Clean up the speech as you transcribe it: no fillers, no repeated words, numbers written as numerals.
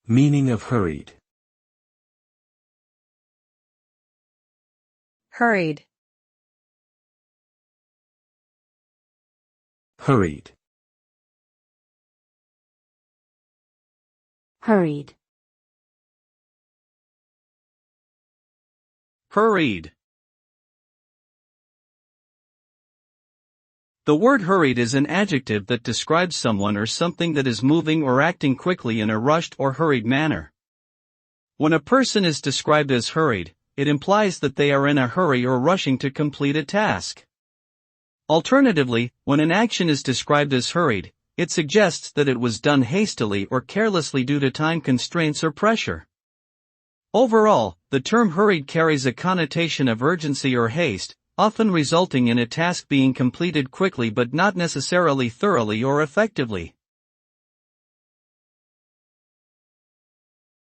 Meaning of hurried. Hurried. Hurried. Hurried. Hurried. The word hurried is an adjective that describes someone or something that is moving or acting quickly in a rushed or hurried manner. When a person is described as hurried, it implies that they are in a hurry or rushing to complete a task. Alternatively, when an action is described as hurried, it suggests that it was done hastily or carelessly due to time constraints or pressure. Overall, the term hurried carries a connotation of urgency or haste, often resulting in a task being completed quickly but not necessarily thoroughly or effectively.